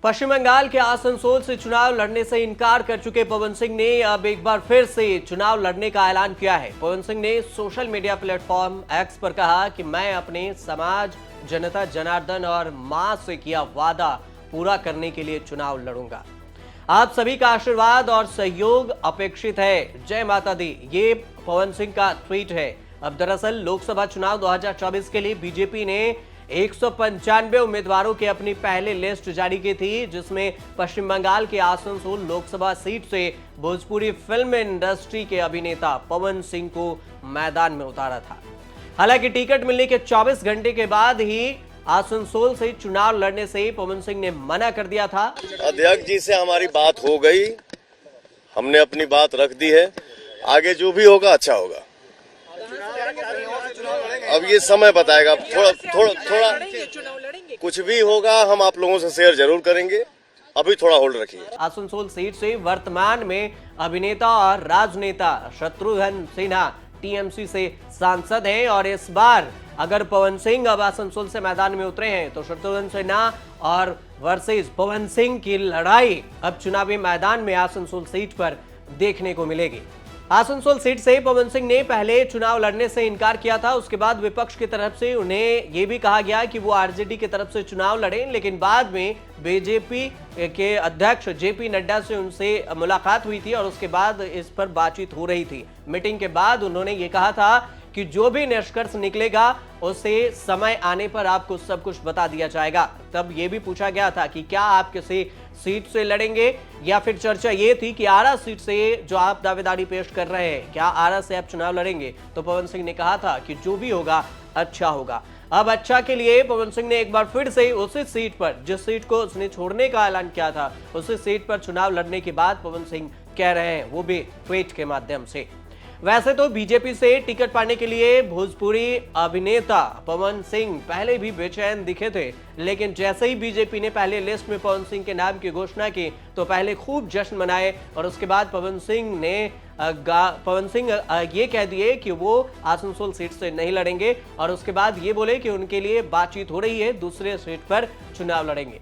पश्चिम बंगाल के आसनसोल से चुनाव लड़ने से इनकार कर चुके पवन सिंह ने अब एक बार फिर से चुनाव लड़ने का ऐलान किया है। पवन सिंह ने सोशल मीडिया प्लेटफॉर्म एक्स पर कहा कि मैं अपने समाज, जनता जनार्दन और मां से किया वादा पूरा करने के लिए चुनाव लड़ूंगा। आप सभी का आशीर्वाद और सहयोग अपेक्षित है। जय माता दी, ये पवन सिंह का ट्वीट है। अब दरअसल लोकसभा चुनाव 2024 के लिए बीजेपी ने 195 उम्मीदवारों की अपनी पहले लिस्ट जारी की थी, जिसमें पश्चिम बंगाल के आसनसोल लोकसभा सीट से भोजपुरी फिल्म इंडस्ट्री के अभिनेता पवन सिंह को मैदान में उतारा था। हालांकि टिकट मिलने के 24 घंटे के बाद ही आसनसोल से चुनाव लड़ने से पवन सिंह ने मना कर दिया था। अध्यक्ष जी से हमारी बात हो गई, हमने अपनी बात रख दी है। आगे जो भी होगा अच्छा होगा। अब ये समय बताएगा। थोड़ा कुछ भी होगा हम आप लोगों से शेयर जरूर करेंगे। अभी थोड़ा होल्ड रखिए। आसनसोल सीट से वर्तमान में अभिनेता और राजनेता शत्रुघ्न सिन्हा टीएमसी से सांसद हैं और इस बार अगर पवन सिंह अब आसनसोल से मैदान में उतरे हैं तो शत्रुघ्न सिन्हा और वर्सेस पवन सिंह की लड़ाई अब चुनावी मैदान में आसनसोल सीट पर देखने को मिलेगी। आसनसोल सीट से पवन सिंह ने पहले चुनाव लड़ने से इनकार किया था। उसके बाद विपक्ष की तरफ से उन्हें यह भी कहा गया कि वो आरजेडी की तरफ से चुनाव लड़ें, लेकिन बाद में बीजेपी के अध्यक्ष जेपी नड्डा से उनसे मुलाकात हुई थी और उसके बाद इस पर बातचीत हो रही थी। मीटिंग के बाद उन्होंने ये कहा था कि जो भी निष्कर्ष निकलेगा उसे समय आने पर आपको सब कुछ बता दिया जाएगा। तब ये भी पूछा गया था कि क्या आप किसी सीट से लड़ेंगे या फिर चर्चा ये थी कि आरा सीट से जो आप दावेदारी पेश कर रहे हैं, क्या आरा से आप चुनाव लड़ेंगे? तो पवन सिंह ने कहा था कि जो भी होगा अच्छा होगा। अब अच्छा के लिए पवन सिंह ने एक बार फिर से उसी सीट पर, जिस सीट को उसने छोड़ने का ऐलान किया था, उसी सीट पर चुनाव लड़ने के बाद पवन सिंह कह रहे हैं, वो भी ट्वीट के माध्यम से। वैसे तो बीजेपी से टिकट पाने के लिए भोजपुरी अभिनेता पवन सिंह पहले भी बेचैन दिखे थे, लेकिन जैसे ही बीजेपी ने पहले लिस्ट में पवन सिंह के नाम की घोषणा की तो पहले खूब जश्न मनाए और उसके बाद पवन सिंह ये कह दिए कि वो आसनसोल सीट से नहीं लड़ेंगे और उसके बाद ये बोले कि उनके लिए बातचीत हो रही है, दूसरे सीट पर चुनाव लड़ेंगे।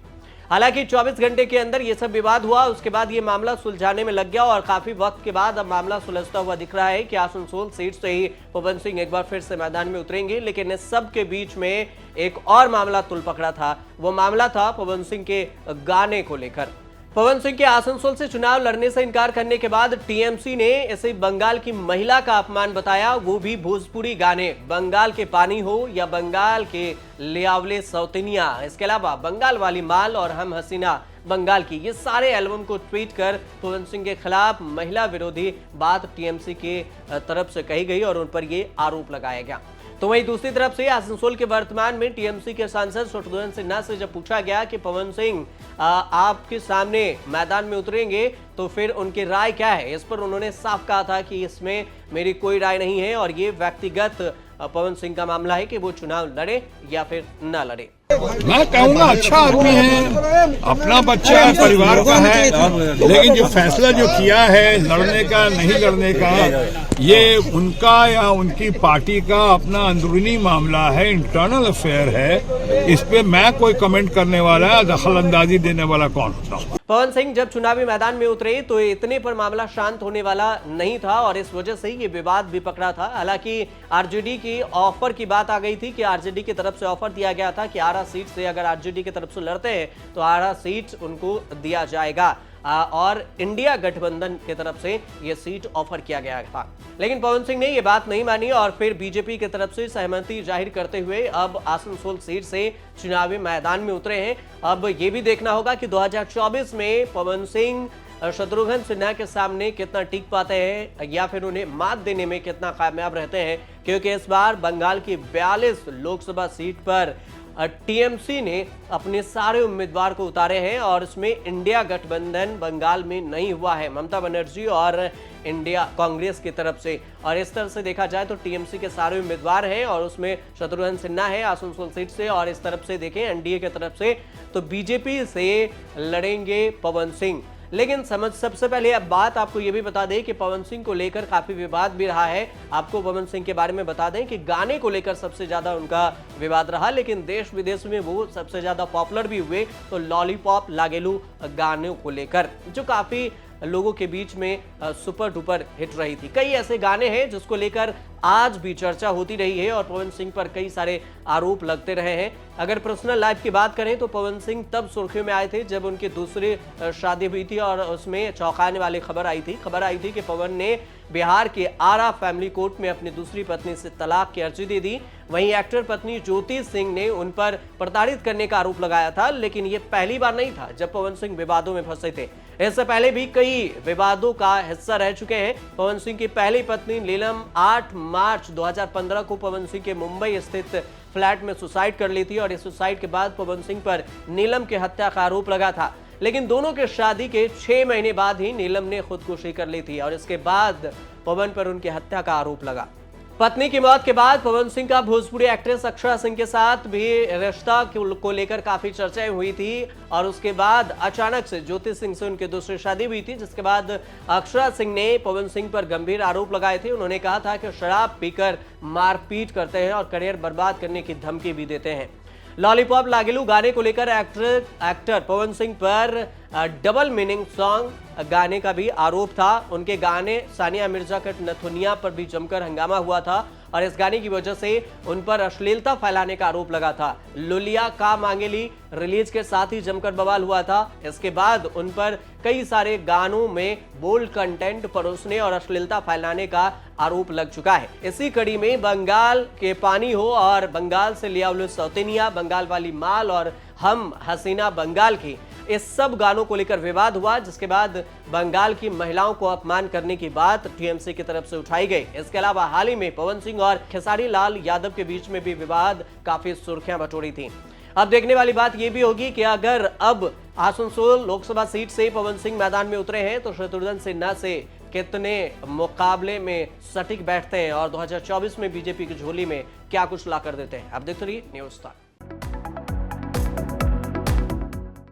हालांकि 24 घंटे के अंदर ये सब विवाद हुआ, उसके बाद ये मामला सुलझाने में लग गया और काफी वक्त के बाद अब मामला सुलझता हुआ दिख रहा है कि आसनसोल सीट से ही पवन सिंह एक बार फिर से मैदान में उतरेंगे। लेकिन इस सब के बीच में एक और मामला तुल पकड़ा था। वो मामला था पवन सिंह के गाने को लेकर। पवन सिंह के आसनसोल से चुनाव लड़ने से इनकार करने के बाद टीएमसी ने इसे बंगाल की महिला का अपमान बताया, वो भी भोजपुरी गाने, बंगाल के पानी हो या बंगाल के लियावले सौतनिया, इसके अलावा बंगाल वाली माल और हम हसीना बंगाल की, ये सारे एल्बम को ट्वीट कर पवन सिंह के खिलाफ महिला विरोधी बात टीएमसी के तरफ से कही गई और उन पर ये आरोप लगाया गया। तो वहीं दूसरी तरफ से आसनसोल के वर्तमान में टीएमसी के सांसद शत्रुघ्न सिन्हा से जब पूछा गया कि पवन सिंह आपके सामने मैदान में उतरेंगे तो फिर उनकी राय क्या है, इस पर उन्होंने साफ कहा था कि इसमें मेरी कोई राय नहीं है और ये व्यक्तिगत पवन सिंह का मामला है कि वो चुनाव लड़े या फिर ना लड़े। मैं कहूँगा अच्छा आदमी है, अपना बच्चा है, परिवार का है, लेकिन जो फैसला जो किया है लड़ने का नहीं लड़ने का, ये उनका या उनकी पार्टी का अपना अंदरूनी मामला है, इंटरनल अफेयर है। इस पे मैं कोई कमेंट करने वाला, दखल अंदाजी देने वाला कौन होता हूँ। पवन सिंह जब चुनावी मैदान में उतरे तो इतने पर मामला शांत होने वाला नहीं था और इस वजह से ये विवाद भी पकड़ा था। हालांकि आरजेडी की ऑफर की बात आ गई थी कि आरजेडी की तरफ से ऑफर दिया गया था कि आरा सीट से अगर आरजेडी की तरफ से लड़ते हैं तो आरा सीट उनको दिया जाएगा और इंडिया गठबंधन की तरफ से यह सीट ऑफर किया गया था। लेकिन पवन सिंह ने यह बात नहीं मानी और फिर बीजेपी की तरफ से सहमति जाहिर करते हुए अब आसनसोल सीट से चुनावी मैदान में उतरे हैं। अब यह भी देखना होगा कि 2024 में पवन सिंह शत्रुघ्न सिन्हा के सामने कितना टिक पाते हैं या फिर उन्हें मात देने में कितना कामयाब रहते हैं, क्योंकि इस बार बंगाल की 42 लोकसभा सीट पर टीएमसी ने अपने सारे उम्मीदवार को उतारे हैं और इसमें इंडिया गठबंधन बंगाल में नहीं हुआ है, ममता बनर्जी और इंडिया कांग्रेस की तरफ से। और इस तरह से देखा जाए तो टीएमसी के सारे उम्मीदवार हैं और उसमें शत्रुघ्न सिन्हा है आसनसोल सीट से और इस तरफ से देखें एनडीए की तरफ से तो बीजेपी से लड़ेंगे पवन सिंह। लेकिन सबसे पहले अब बात आपको ये भी बता दें कि पवन सिंह को लेकर काफी विवाद भी रहा है। आपको पवन सिंह के बारे में बता दें कि गाने को लेकर सबसे ज्यादा उनका विवाद रहा, लेकिन देश विदेश में वो सबसे ज्यादा पॉपुलर भी हुए तो लॉलीपॉप लागेलू गानों को लेकर, जो काफी लोगों के बीच में सुपर डुपर हिट रही थी। कई ऐसे गाने हैं जिसको लेकर आज भी चर्चा होती रही है और पवन सिंह पर कई सारे आरोप लगते रहे हैं। अगर पर्सनल लाइफ की बात करें तो पवन सिंह तब सुर्खियों में आए थे जब उनकी दूसरी शादी हुई थी और उसमें चौंकाने वाली खबर आई थी कि पवन ने बिहार के आरा फैमिली कोर्ट में अपनी दूसरी पत्नी से तलाक की अर्जी दे दी। वहीं एक्टर पत्नी ज्योति सिंह ने उन पर प्रताड़ित करने का आरोप लगाया था, लेकिन ये पहली बार नहीं था जब पवन सिंह विवादों में फंसे थे। इससे पहले भी कई विवादों का हिस्सा रह चुके हैं। पवन सिंह की पहली पत्नी नीलम 8 मार्च 2015 को पवन सिंह के मुंबई स्थित फ्लैट में सुसाइड कर ली थी और इस सुसाइड के बाद पवन सिंह पर नीलम की हत्या का आरोप लगा था, लेकिन दोनों के शादी के 6 महीने बाद ही नीलम ने खुदकुशी कर ली थी और इसके बाद पवन पर उनकी हत्या का आरोप लगा। पत्नी की मौत के बाद पवन सिंह का भोजपुरी एक्ट्रेस अक्षरा सिंह के साथ भी रिश्ता को लेकर काफी चर्चाएं हुई थी और उसके बाद अचानक से ज्योति सिंह से उनकी दूसरी शादी हुई थी, जिसके बाद अक्षरा सिंह ने पवन सिंह पर गंभीर आरोप लगाए थे। उन्होंने कहा था कि शराब पीकर मारपीट करते हैं और करियर बर्बाद करने की धमकी भी देते हैं। लॉलीपॉप लागेलू गाने को लेकर एक्टर पवन सिंह पर डबल मीनिंग सॉन्ग गाने का भी आरोप था। उनके गाने सानिया मिर्जा के नथुनिया पर भी जमकर हंगामा हुआ था और इस गाने की वजह से उन पर अश्लीलता फैलाने का आरोप लगा था। लुलिया का मांगेली रिलीज के साथ ही जमकर बवाल हुआ था। इसके बाद उन पर कई सारे गानों में बोल्ड कंटेंट परोसने और अश्लीलता फैलाने का आरोप लग चुका है। इसी कड़ी में बंगाल के पानी हो और बंगाल से लिया सौतेनिया, बंगाल वाली माल और हम हसीना बंगाल की, इस सब गानों को लेकर विवाद हुआ, जिसके बाद बंगाल की महिलाओं को अपमान करने की बात टीएमसी की तरफ से उठाई गई। इसके अलावा हाल ही में पवन सिंह और खेसारी लाल यादव के बीच में भी विवाद काफी सुर्खियां बटोरी थी। अब देखने वाली बात यह भी होगी कि अगर अब आसनसोल लोकसभा सीट से पवन सिंह मैदान में उतरे हैं तो शत्रुघ्न सिन्हा से कितने मुकाबले में सटीक बैठते हैं और 2024 में बीजेपी की झोली में क्या कुछ ला कर देते हैं। अब देखते रहिए न्यूज़ तक।